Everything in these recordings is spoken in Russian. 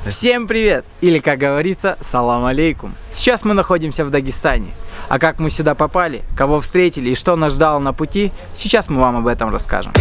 Всем привет! Или, как говорится, салам алейкум. Сейчас мы находимся в Дагестане. А как мы сюда попали, кого встретили и что нас ждало на пути, сейчас мы вам об этом расскажем.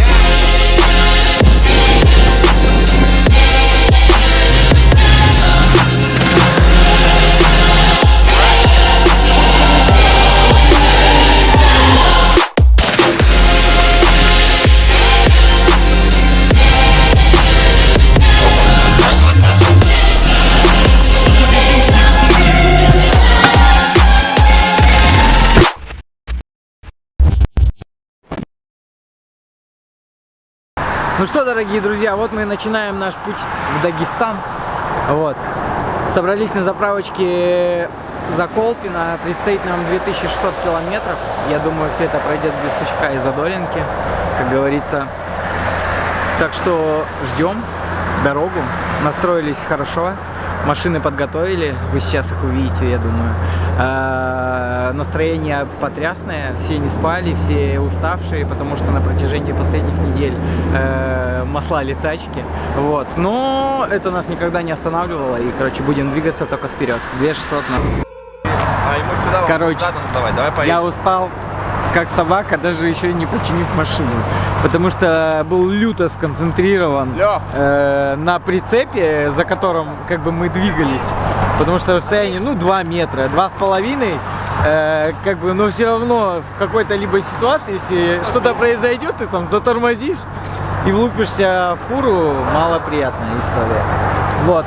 Ну что, дорогие друзья, вот мы начинаем наш путь в Дагестан. Вот. Собрались на заправочке Заколпино. Предстоит нам 2600 километров. Я думаю, все это пройдет без сучка и задоринки, как говорится. Так что ждем дорогу. Настроились хорошо. Машины подготовили. Вы сейчас их увидите, я думаю. Настроение потрясное. Все не спали, все уставшие, потому что на протяжении последних недель маслали тачки. Вот. Но это нас никогда не останавливало. И, короче, будем двигаться только вперед. 2600 на... Короче, я устал как собака, даже еще не починив машину. Потому что был люто сконцентрирован на прицепе, за которым как бы мы двигались. Потому что расстояние, 2 метра, 2,5, как бы, но все равно в какой-то либо ситуации, если что-то произойдет, ты там затормозишь и влупишься в фуру, малоприятная история. Вот.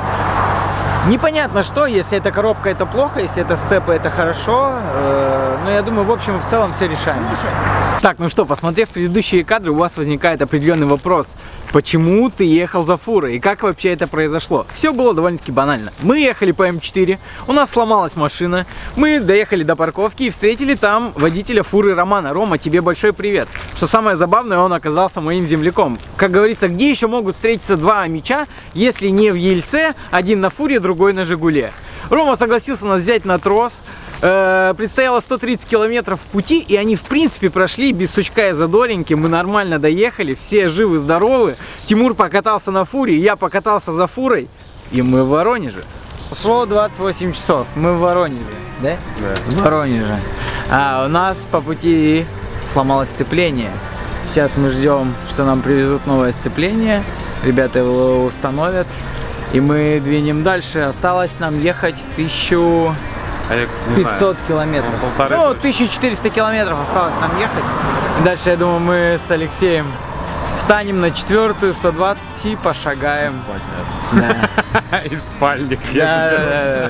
Непонятно что, если эта коробка это плохо, если это сцепы это хорошо, но я думаю, в общем и в целом все решаемо. Так, ну что, посмотрев предыдущие кадры, у вас возникает определенный вопрос. Почему ты ехал за фурой и как вообще это произошло? Все было довольно-таки банально. Мы ехали по М4, у нас сломалась машина, мы доехали до парковки и встретили там водителя фуры Романа. Рома, тебе большой привет. Что самое забавное, он оказался моим земляком. Как говорится, где еще могут встретиться два амича, если не в Ельце, один на фуре, другой на Жигуле. Рома согласился нас взять на трос. Предстояло 130 километров пути, и они в принципе прошли без сучка и задоринки. Мы нормально доехали, все живы-здоровы. Тимур покатался на фуре, я покатался за фурой, и мы в Воронеже. Прошло 28 часов, мы в Воронеже, да? Да. В Воронеже. А у нас по пути сломалось сцепление. Сейчас мы ждем, что нам привезут новое сцепление. Ребята его установят, и мы двинем дальше. Осталось нам ехать 1500 километров. 1400 километров осталось нам ехать. И дальше, я думаю, мы с Алексеем встанем на 4-ю 120 и пошагаем. Да. И в спальник. Да.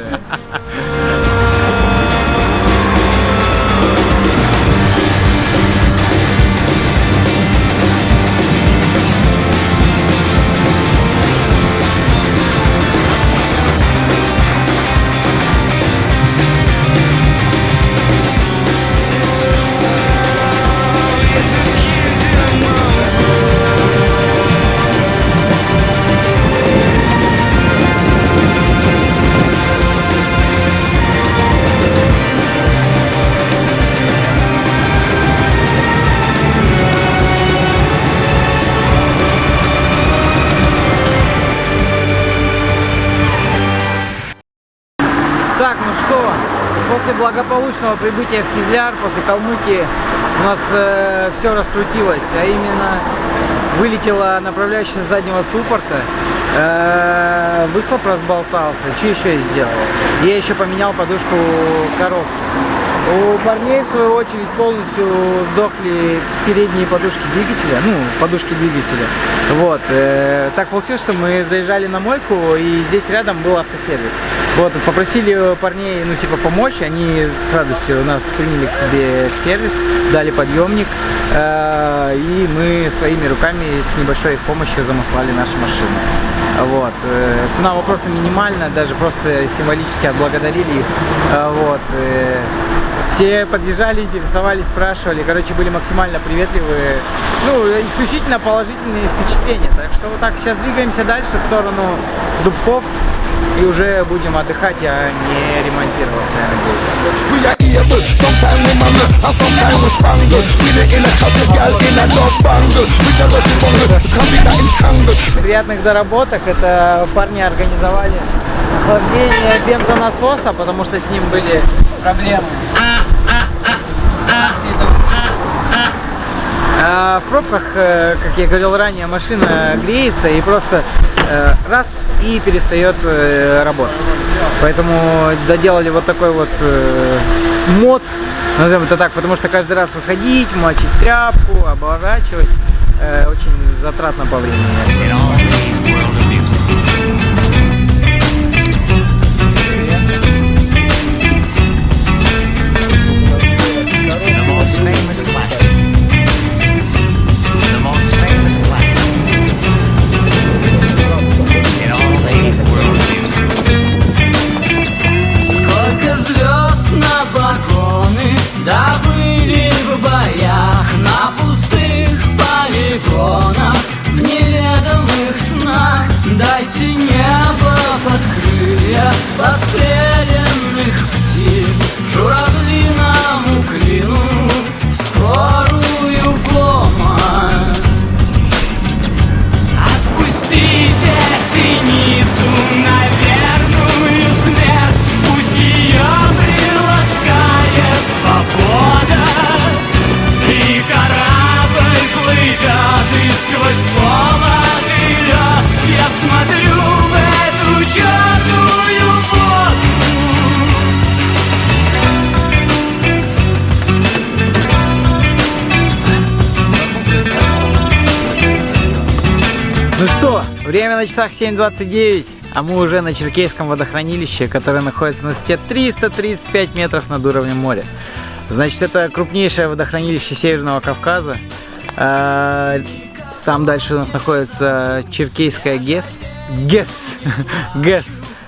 Так, ну что, после благополучного прибытия в Кизляр, после Калмыкии, у нас все раскрутилось, а именно вылетела направляющая заднего суппорта, выхлоп разболтался, что еще я сделал? Я еще поменял подушку коробки. У парней, в свою очередь, полностью сдохли передние подушки двигателя, подушки двигателя. Вот. Так получилось, что мы заезжали на мойку, и здесь рядом был автосервис. Вот, попросили парней, помочь, они с радостью нас приняли к себе в сервис, дали подъемник, и мы своими руками с небольшой их помощью замаслали наши машины. Вот. Цена вопроса минимальная, даже просто символически отблагодарили их. Вот. Все подъезжали, интересовались, спрашивали, были максимально приветливые, исключительно положительные впечатления. Так что вот так, сейчас двигаемся дальше в сторону Дубков. и уже будем отдыхать, а не ремонтироваться, я надеюсь. Приятных доработок. Это парни организовали охлаждение бензонасоса, потому что с ним были проблемы. А в пробках, как я говорил ранее, машина греется и просто раз и перестает работать. Поэтому доделали вот такой вот мод, назовем это так, потому что каждый раз выходить, мочить тряпку, оборачивать, очень затратно по времени. Да были в боях на пустых полигонах, в неведомых снах. Дайте небо под крылья подстреленных птиц, журавлиному клину скорую помощь. Отпустите синицу на верную смерть, пусть ее приласкает свобода, и корабль плывет, и сквозь холод и лед я смотрю в эту черную воду. Ну что, время на часах 7:29, а мы уже на Черкесском водохранилище, которое находится на высоте 335 метров над уровнем моря. Значит, это крупнейшее водохранилище Северного Кавказа. Там дальше у нас находится Черкесская ГЭС.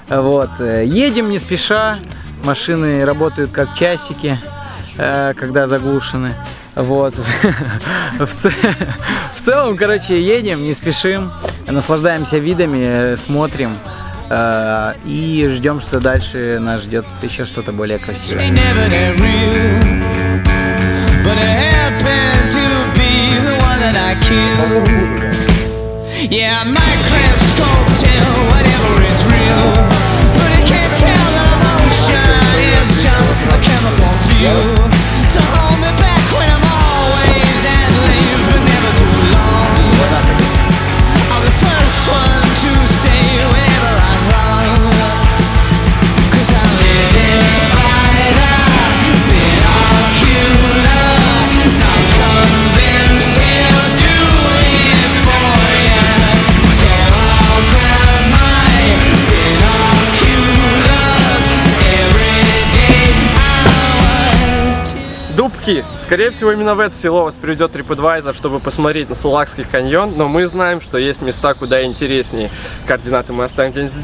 Вот. Едем не спеша, машины работают как часики, когда заглушены. Вот. В целом, короче, едем, не спешим, наслаждаемся видами, смотрим и ждем, что дальше нас ждет еще что-то более красивое. Скорее всего, именно в это село вас приведет TripAdvisor, чтобы посмотреть на Сулакский каньон, но мы знаем, что есть места куда интереснее. Координаты мы оставим где-нибудь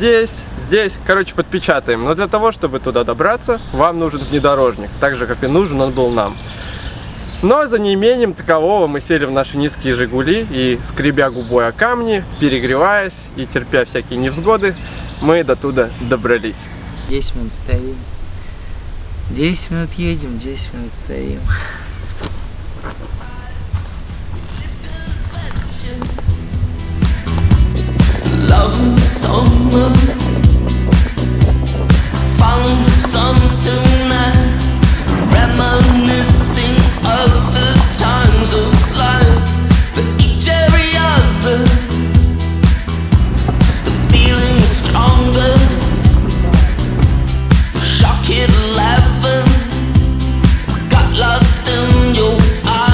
здесь, короче, подпечатаем. Но для того, чтобы туда добраться, вам нужен внедорожник, так же, как и нужен он был нам. Но за неимением такового мы сели в наши низкие «Жигули» и, скребя губой о камни, перегреваясь и терпя всякие невзгоды, мы до туда добрались. 10 минут стоим. 10 минут едем, 10 минут стоим. Love the summer, follow the sun tonight, reminiscing of the times of life, for each every other, the feeling stronger, shock it 11, got lost in your eyes.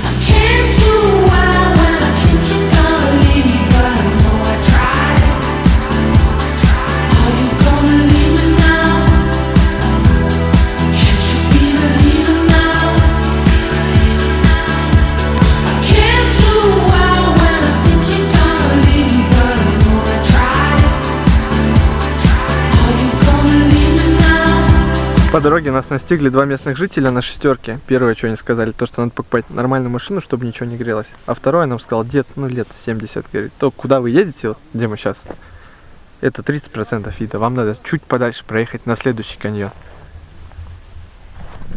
I can't do well when I think you're gonna leave me, but I know I tried. Are you gonna leave me now? Can't you be believing now? I can't do well when I think you're gonna leave me, but I know I tried. Are you gonna leave me now? По дороге нас настигли два местных жителя на шестерке. Первое, что они сказали, то, что надо покупать нормальную машину, чтобы ничего не грелось. А второе нам сказал дед, ну лет 70, говорит, то куда вы едете, вот, где мы сейчас? Это 30% вида. Вам надо чуть подальше проехать на следующий каньон.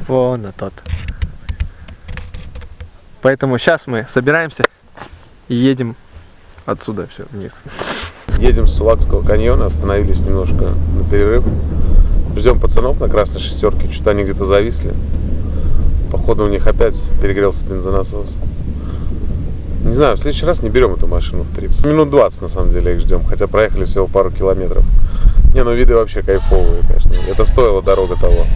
Вон на тот. Поэтому сейчас мы собираемся и едем отсюда все вниз. Едем с Сулакского каньона, остановились немножко на перерыв. Ждем пацанов на красной шестерке, что-то они где-то зависли. Походу у них опять перегрелся бензонасос. Не знаю, в следующий раз не берем эту машину в трип. Минут 20 на самом деле их ждем, хотя проехали всего пару километров. Не, ну виды вообще кайфовые, конечно. Это стоило дорога того.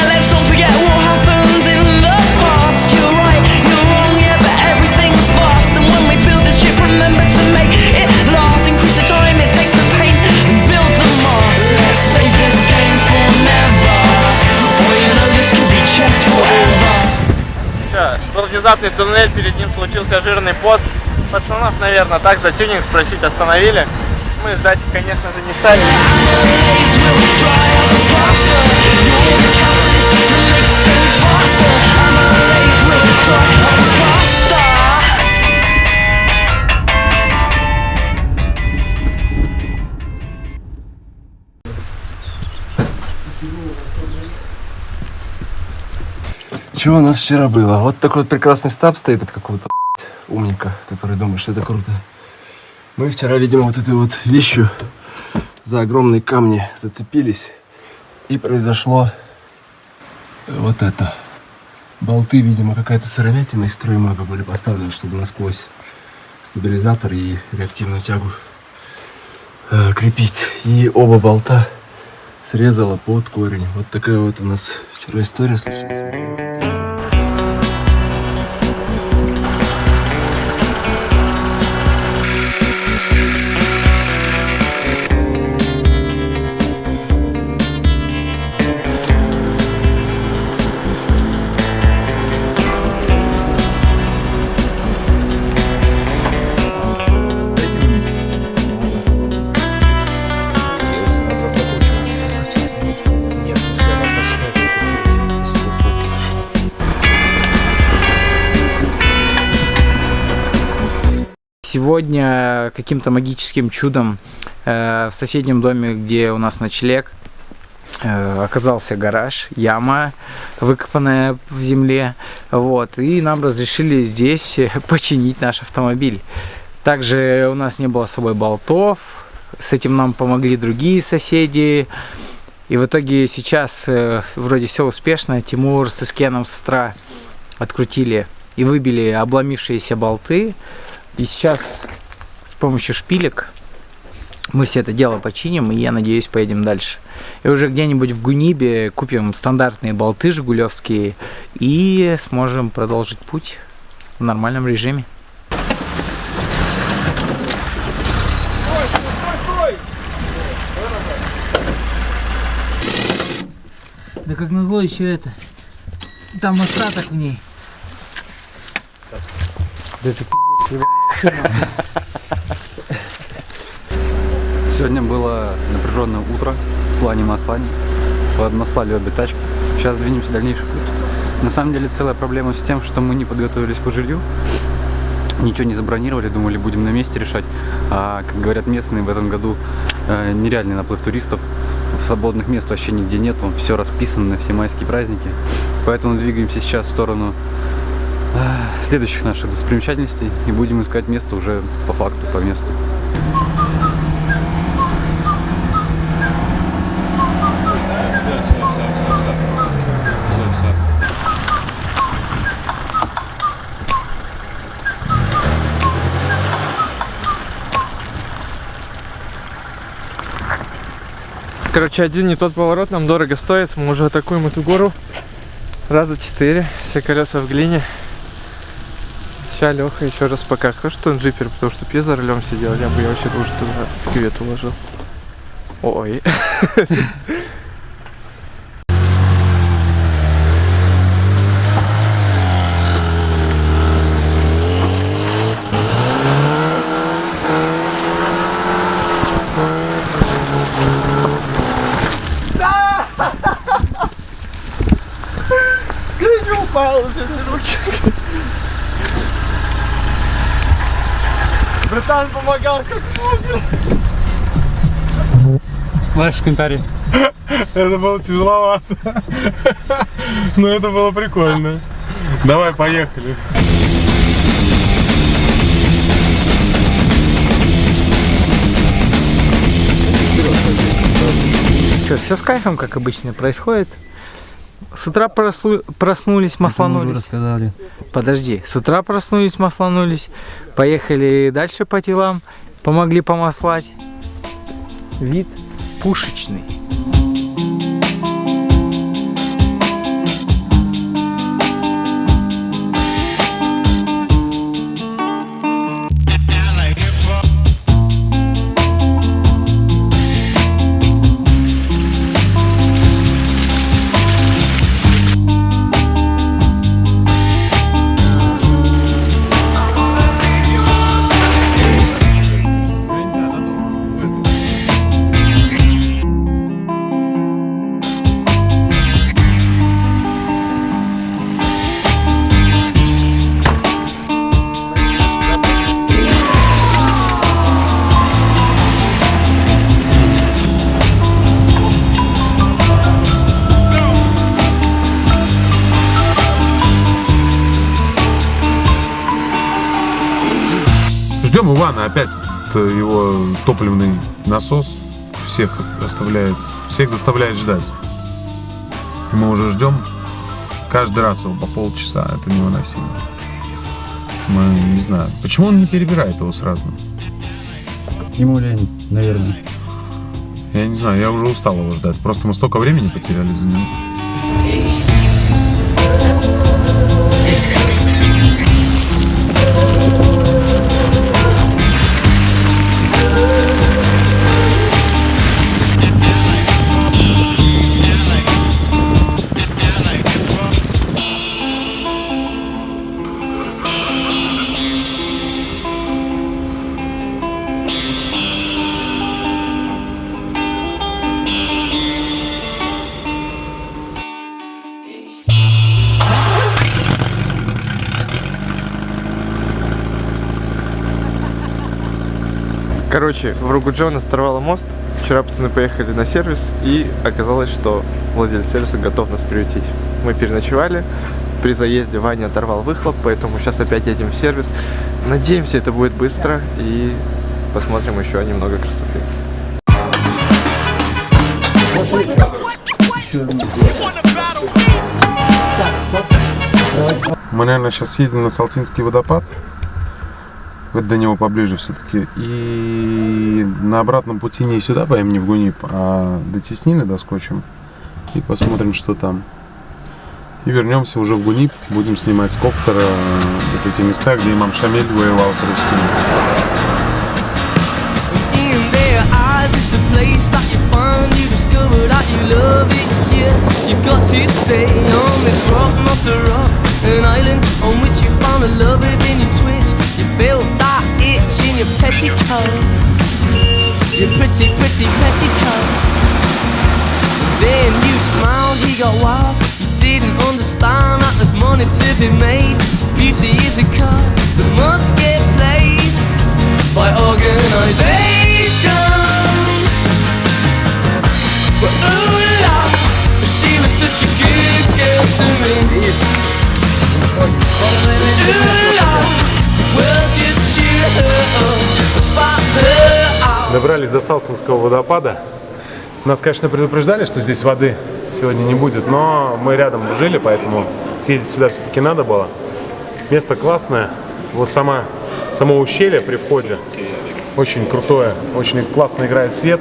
Let's not forget what happens in the past. You're right, you're wrong, yeah, but everything's fast. And when we build this ship, remember to make it last. Increase the time it takes to paint and build the mast. Let's save this game for never. Or you know this could be chess forever. Сейчас, был внезапный туннель, перед ним случился жирный пост. Пацанов, наверное, так за тюнинг спросить остановили. Мы ждать, конечно же, не стали. Days will dry up faster. You're the catalyst that makes things faster. And the days will dry up faster. Чего у нас вчера было? Вот такой вот прекрасный стаб стоит от какого-то умника, который думает, что это круто. Мы вчера, видимо, вот этой вот вещью за огромные камни зацепились. И произошло вот это. Болты, видимо, какая-то сыровятина из строймага были поставлены, чтобы насквозь стабилизатор и реактивную тягу крепить. И оба болта срезало под корень. Вот такая вот у нас вчера история случилась. Сегодня каким-то магическим чудом в соседнем доме, где у нас ночлег, оказался гараж, яма, выкопанная в земле. Вот, и нам разрешили здесь починить наш автомобиль. Также у нас не было с собой болтов. С этим нам помогли другие соседи. И в итоге сейчас вроде все успешно. Тимур с Искеном с утра открутили и выбили обломившиеся болты. И сейчас с помощью шпилек мы все это дело починим, и я надеюсь, поедем дальше. И уже где-нибудь в Гунибе купим стандартные болты жигулевские и сможем продолжить путь в нормальном режиме. Да как назло еще это. Там остаток в ней. Да это пиздец, Сегодня было напряженное утро в плане маслания. Поднаслали обе тачки. Сейчас двинемся в дальнейший путь. На самом деле целая проблема с тем, что мы не подготовились по жилью. Ничего не забронировали, думали, будем на месте решать. А, как говорят местные, в этом году нереальный наплыв туристов. Свободных мест вообще нигде нет. Все расписано на все майские праздники. Поэтому двигаемся сейчас в сторону следующих наших достопримечательностей и будем искать место уже по факту, по месту. Короче, один не тот поворот нам дорого стоит. Мы уже атакуем эту гору раза 4. Все колеса в глине. Сейчас Леха еще раз покажет. Хорошо, что он джипер, потому что я за рулем сидел. Я бы я вообще уже туда в кювет уложил. Ой. Павел, здесь руки. Братан помогал как мог. Ваш комментарий. Это было тяжеловато. Но это было прикольно. Давай, поехали. Что, все с кайфом, как обычно, происходит. С утра проснулись, масланулись. Рассказали. Подожди, с утра проснулись, масланулись. Поехали дальше по делам. Помогли помаслать. Вид пушечный. Ждем Ивана, опять его топливный насос всех заставляет ждать. И мы уже ждем каждый раз его по полчаса, это невыносимо. Мы не знаю, почему он не перебирает его сразу? Ему лень, наверное. Я не знаю, я уже устал его ждать, просто мы столько времени потеряли за ним. Короче, в Ругуджоне оторвало мост. Вчера пацаны поехали на сервис, и оказалось, что владелец сервиса готов нас приютить. Мы переночевали. При заезде Ваня оторвал выхлоп, поэтому сейчас опять едем в сервис. Надеемся, это будет быстро, и посмотрим еще немного красоты. Мы, наверное, сейчас съездим на Салтинский водопад. Вот до него поближе все-таки. И на обратном пути не сюда поедем, не в Гунип, а до Теснины доскочим. И посмотрим, что там. И вернемся уже в Гунип. Будем снимать с коптера вот эти места, где имам Шамиль воевал с русскими. In their eyes, it's the place that you find. You discover that you love it here. You've got to stay on this rock, not a rock. An island on which you found a love within your twitch. You felt that itch in your petticoat. Your pretty, pretty petticoat. Then you smiled, he got wild. You didn't understand that there's money to be made. Beauty is a card that must get played by organisation. But ooh la, she was such a good girl to me. Ooh la, well just cheer her up, spot her out. Добрались до Салтинского водопада. Нас, конечно, предупреждали, что здесь воды сегодня не будет, но мы рядом жили, поэтому съездить сюда все-таки надо было. Место классное. Вот само ущелье при входе очень крутое, очень классно играет свет.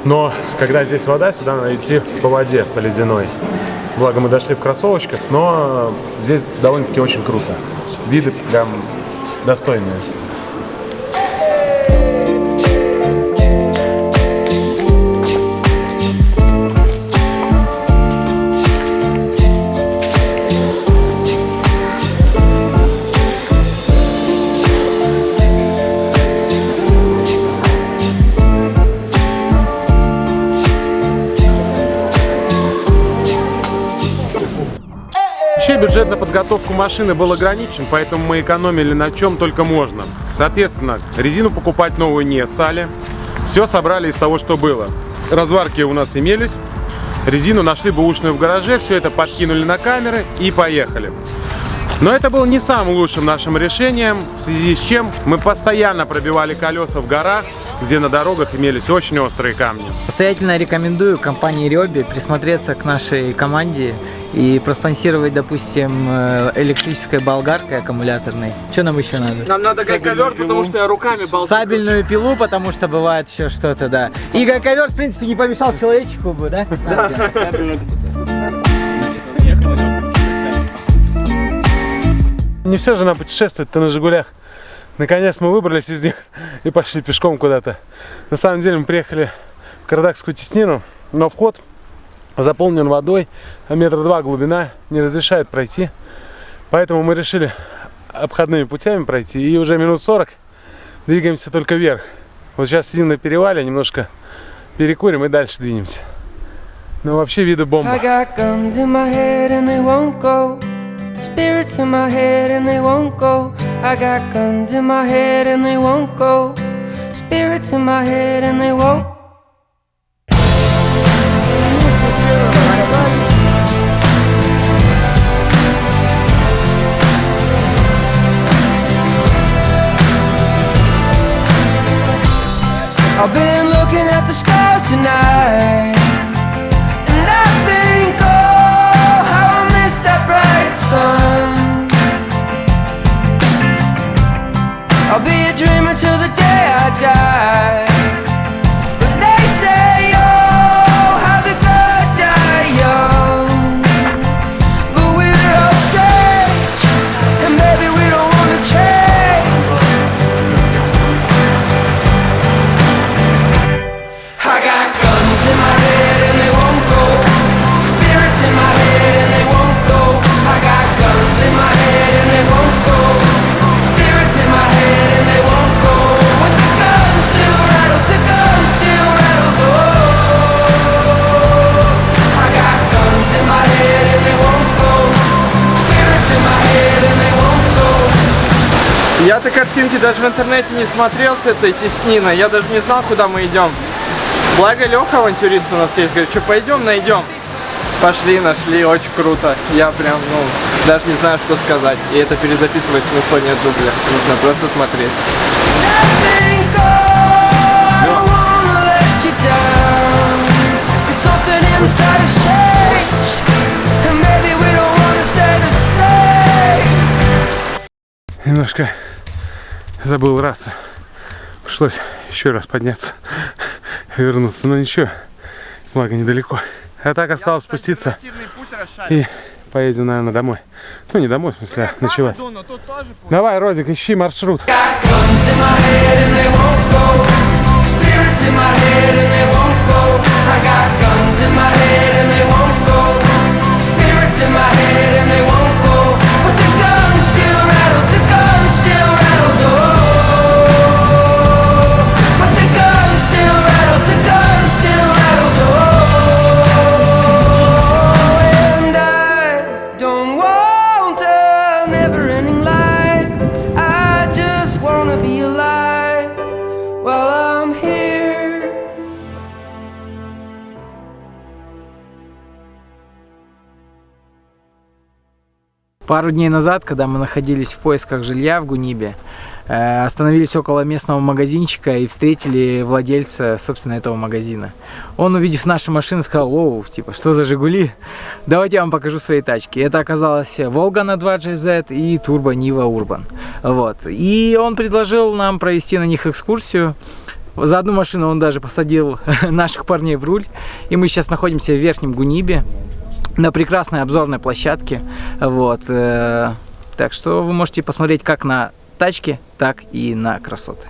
Но когда здесь вода, сюда надо идти по воде, по ледяной. Благо мы дошли в кроссовочках, но здесь довольно-таки очень круто. Виды прям достойные. бюджет на подготовку машины был ограничен, поэтому мы экономили на чем только можно. Соответственно, резину покупать новую не стали. Все собрали из того, что было. Разварки у нас имелись. Резину нашли бэушную в гараже, все это подкинули на камеры и поехали. Но это было не самым лучшим нашим решением, в связи с чем мы постоянно пробивали колеса в горах, где на дорогах имелись очень острые камни. Настоятельно рекомендую компании Ryobi присмотреться к нашей команде и проспонсировать, допустим, электрической болгаркой аккумуляторной. Что нам еще надо? Нам надо гайковер, потому что я руками болтаю. Сабельную пилу, потому что бывает еще что-то, да. И гайковер, в принципе, не помешал человечку бы, да? Не все же нам путешествовать-то на «Жигулях». Наконец мы выбрались из них и пошли пешком куда-то. На самом деле мы приехали в Карадакскую теснину, но вход заполнен водой, а 2 метра глубина, не разрешает пройти. Поэтому мы решили обходными путями пройти и уже минут 40 двигаемся только вверх. Вот сейчас сидим на перевале, немножко перекурим и дальше двинемся. Но вообще виды бомба. Spirits in my head and they won't go. I got guns in my head and they won't go. Spirits in my head and they won't. I've been looking at the stars tonight, and I think, oh, how I miss that bright sun. I'll be a dreamer till the day I die. But they say, oh, how the good die young. But we're all strange, and maybe we don't wanna change. I got guns in my head and they won't go. Spirits in my head and they won't go. I got guns in my head and they won't go. Spirits in my head and they won't go. But the gun still rattles, the gun still rattles. Oh, I got guns in my head and they won't go. Spirits in my head and they won't go. Я-то картинки даже в интернете не смотрел с этой тесниной. Я даже не знал, куда мы идем. Благо Леха, авантюрист у нас есть, говорит, что пойдем, найдем. Пошли, нашли, очень круто. Я прям, даже не знаю, что сказать. И это перезаписывать смысла нет дубля. Нужно просто смотреть. Немножко забыл раться. Пришлось еще раз подняться, вернуться. Но ничего, благо недалеко. А так осталось спуститься и поедем, наверное, домой. Ну, не домой, в смысле, ночевать. Давай, Родик, ищи маршрут. Пару дней назад, когда мы находились в поисках жилья в Гунибе, остановились около местного магазинчика и встретили владельца, собственно, этого магазина. Он, увидев нашу машину, сказал: «Оу, типа, что за Жигули? Давайте я вам покажу свои тачки». Это оказалась Волга на 2 GZ и Turbo Niva Urban. Вот. И он предложил нам провести на них экскурсию. За одну машину он даже посадил наших парней в руль. И мы сейчас находимся в Верхнем Гунибе, на прекрасной обзорной площадке. Вот. Так что вы можете посмотреть как на тачки, так и на красоты.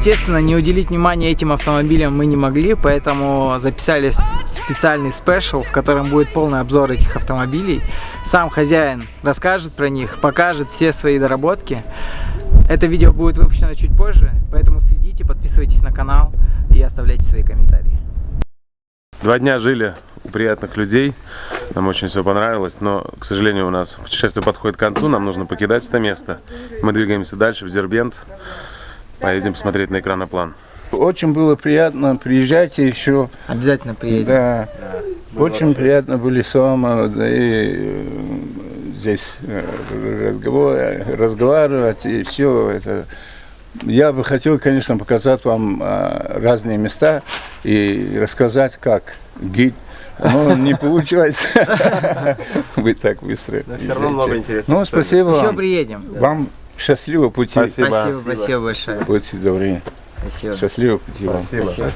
Естественно, не уделить внимания этим автомобилям мы не могли, поэтому записали специальный спешл, в котором будет полный обзор этих автомобилей. Сам хозяин расскажет про них, покажет все свои доработки. Это видео будет выпущено чуть позже, поэтому следите, подписывайтесь на канал и оставляйте свои комментарии. 2 дня жили у приятных людей, нам очень все понравилось, но, к сожалению, у нас путешествие подходит к концу, нам нужно покидать это место. Мы двигаемся дальше в Дербент, поедем посмотреть на экраноплан. Очень было приятно, приезжайте еще. Обязательно приедем. Да, очень приятно были с вами, да, и здесь разговаривать и все это. Я бы хотел, конечно, показать вам разные места и рассказать, как гид. Но не получается. Вы так быстро. Все равно много интересного. Ну, спасибо Еще вам. приедем. Вам счастливого пути. Спасибо большое. Будьте добры. Спасибо. Счастливого пути вам. Спасибо.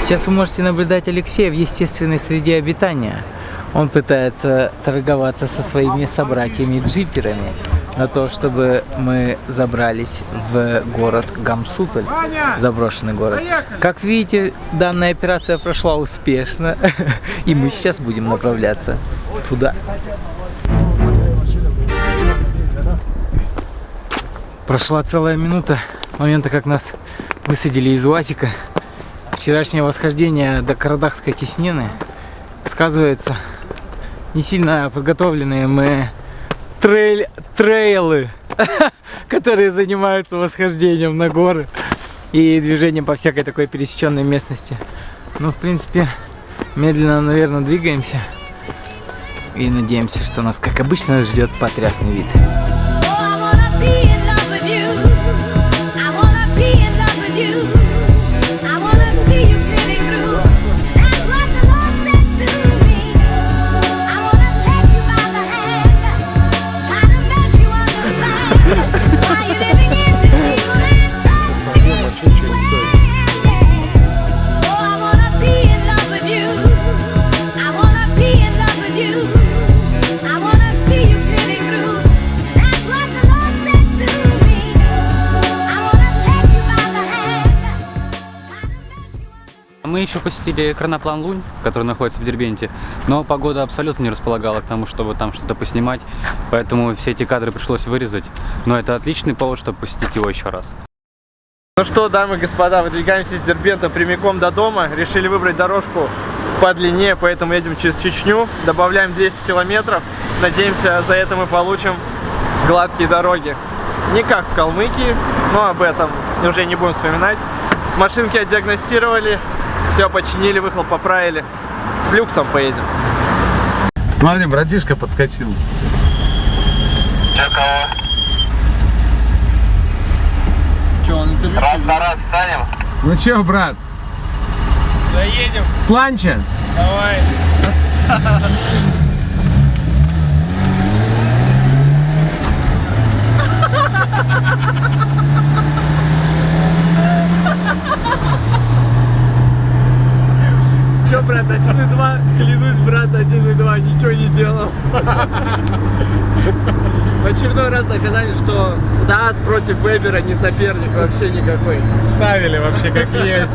Сейчас вы можете наблюдать Алексея в естественной среде обитания. Он пытается торговаться со своими собратьями-джиперами на то, чтобы мы забрались в город Гамсуталь, заброшенный город. Как видите, данная операция прошла успешно, и мы сейчас будем направляться туда. Прошла целая минута с момента, как нас высадили из УАЗика. Вчерашнее восхождение до Карадахской теснины сказывается. Не сильно подготовленные мы трейлы, которые занимаются восхождением на горы и движением по всякой такой пересеченной местности. Ну, в принципе, медленно, наверное, двигаемся и надеемся, что нас, как обычно, ждет потрясный вид. Мы еще посетили экраноплан Лунь, который находится в Дербенте, но погода абсолютно не располагала к тому, чтобы там что-то поснимать, поэтому все эти кадры пришлось вырезать, но это отличный повод, чтобы посетить его еще раз. Ну что, дамы и господа, выдвигаемся из Дербента прямиком до дома. Решили выбрать дорожку подлиннее, поэтому едем через Чечню. Добавляем 200 километров. Надеемся, за это мы получим гладкие дороги. Не как в Калмыкии, но об этом уже не будем вспоминать. Машинки отдиагностировали, все починили, выхлоп поправили. С люксом поедем. Смотри, братишка подскочил. Че, кого? Че, он интервью? Раз на раз станем? Ну чё, брат? Заедем. С ланча? Давай. Че, брат, 1,2? Клянусь, брат, 1,2, ничего не делал. В очередной раз доказали, что ДАЗ против Вебера не соперник вообще никакой. Ставили вообще как есть.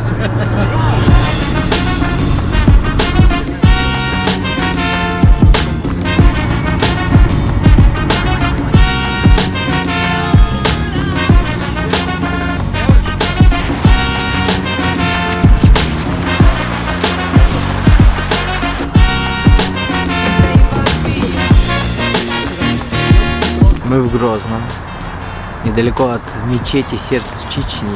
Мы в Грозном, недалеко от мечети сердца Чечни.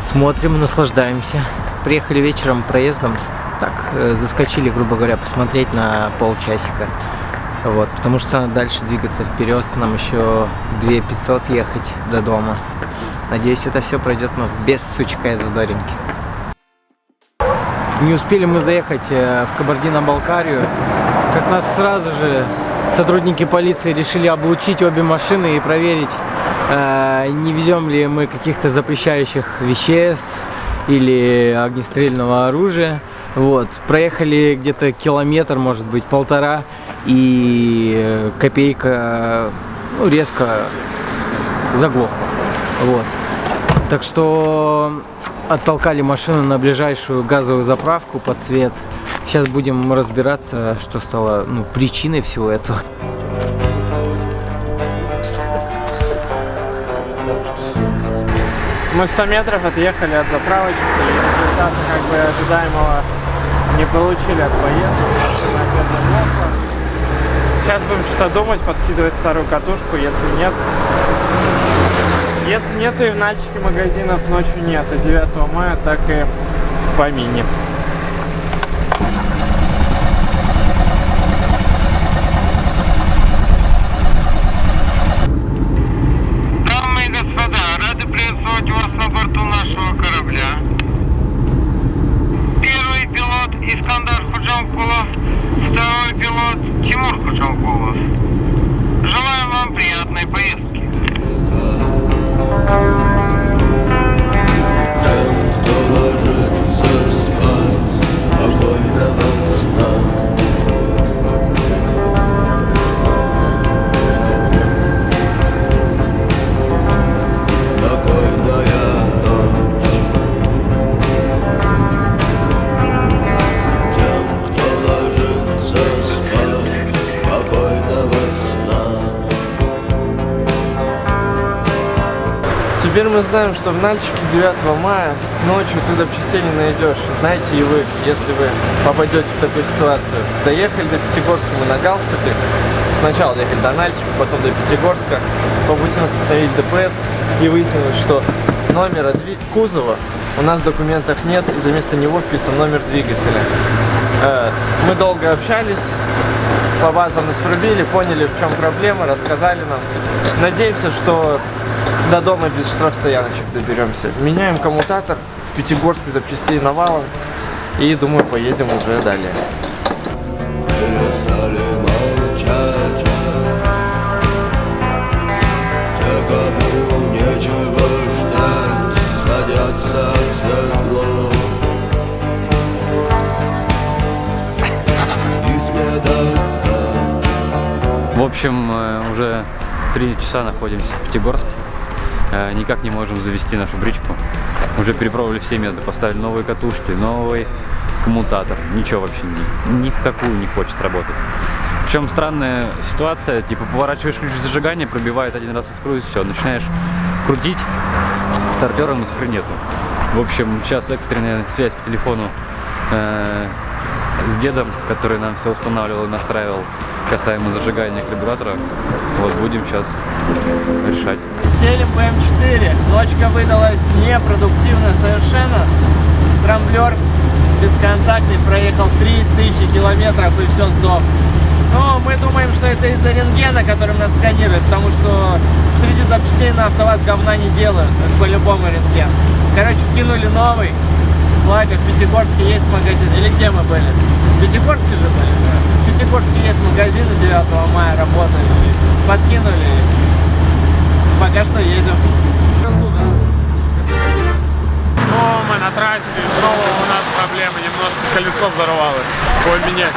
Смотрим, наслаждаемся. Приехали вечером проездом, так, заскочили, грубо говоря, посмотреть на полчасика. Вот, потому что надо дальше двигаться вперед. Нам еще 2500 ехать до дома. Надеюсь, это все пройдет у нас без сучка и задоринки. Не успели мы заехать в Кабардино-Балкарию, как нас сразу же сотрудники полиции решили облучить обе машины и проверить, не везем ли мы каких-то запрещающих веществ или огнестрельного оружия. Вот. Проехали где-то километр, может быть, полтора, и копейка резко заглохла. Вот. Так что оттолкали машину на ближайшую газовую заправку под свет. Сейчас будем разбираться, что стало причиной всего этого. Мы 100 метров отъехали от заправочки, и результата как бы ожидаемого не получили от поездки. Сейчас будем что-то думать, подкидывать старую катушку, если нет. Если нету и в Нальчике магазинов ночью нет, и 9 мая так и в помине. Дамы и господа, рады приветствовать вас на борту нашего корабля. Первый пилот Искандар Ходжамкулов, второй пилот Тимур Ходжамкулов. Желаем вам приятной поездки. Теперь мы знаем, что в Нальчике 9 мая ночью ты запчастей не найдешь. Знаете и вы, если вы попадете в такую ситуацию. Доехали до Пятигорска мы на галстуке. Сначала доехали до Нальчика, потом до Пятигорска. По пути нас остановили ДПС и выяснилось, что номера кузова у нас в документах нет, и за место него вписан номер двигателя. Мы долго общались, по базам нас пробили, поняли, в чем проблема, рассказали нам. Надеемся, что до дома без штрафстояночек доберемся. Меняем коммутатор, в Пятигорске запчастей навалом, и думаю, поедем уже далее. В общем, уже 3 часа находимся в Пятигорске. Никак не можем завести нашу бричку. Уже перепробовали все методы, поставили новые катушки, новый коммутатор. Ничего вообще ни в какую не хочет работать. Причем странная ситуация, типа поворачиваешь ключ зажигания, пробивает один раз искру и все, начинаешь крутить, стартером искры нету. В общем, сейчас экстренная связь по телефону с дедом, который нам все устанавливал и настраивал касаемо зажигания карбюратора. Вот будем сейчас решать. Стелим БМ4. Ночка выдалась непродуктивная совершенно. Трамблер бесконтактный проехал 3000 километров и все сдох. Но мы думаем, что это из-за рентгена, которым нас сканируют, потому что среди запчастей на АвтоВАЗ говна не делают. Это по-любому рентген. Короче, вкинули новый. Благо, в Пятигорске есть магазин. Или где мы были? В Пятигорске же были, да? В Пятигорске есть магазины 9 мая работающие. Подкинули. Пока что едем. Снова мы на трассе, снова у нас проблемы. Немножко колесо взорвалось. Поменять.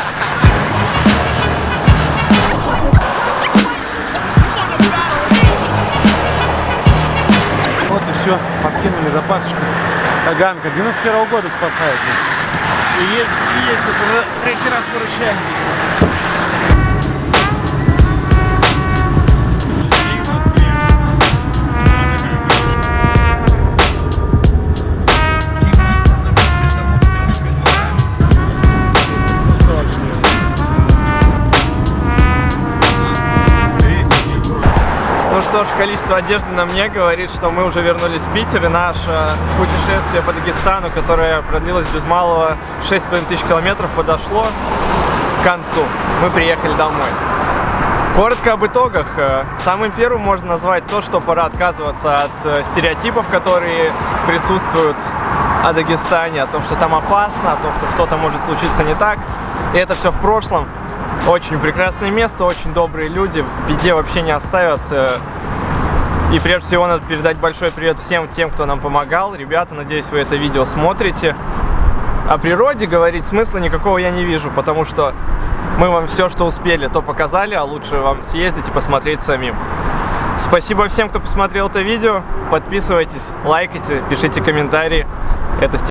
Вот и все, подкинули запасочку. Таганка 91-го года спасает нас. И есть, это уже 3-й раз выручаем. Ну что ж, количество одежды нам не говорит, что мы уже вернулись в Питер, и наше путешествие по Дагестану, которое продлилось без малого 6500 километров, подошло к концу. Мы приехали домой. Коротко об итогах. Самым первым можно назвать то, что пора отказываться от стереотипов, которые присутствуют о Дагестане, о том, что там опасно, о том, что что-то может случиться не так. И это все в прошлом. Очень прекрасное место, очень добрые люди, в беде вообще не оставят. И прежде всего надо передать большой привет всем тем, кто нам помогал. Ребята, надеюсь, вы это видео смотрите. О природе говорить смысла никакого я не вижу, потому что мы вам все, что успели, то показали, а лучше вам съездить и посмотреть самим. Спасибо всем, кто посмотрел это видео. Подписывайтесь, лайкайте, пишите комментарии. Это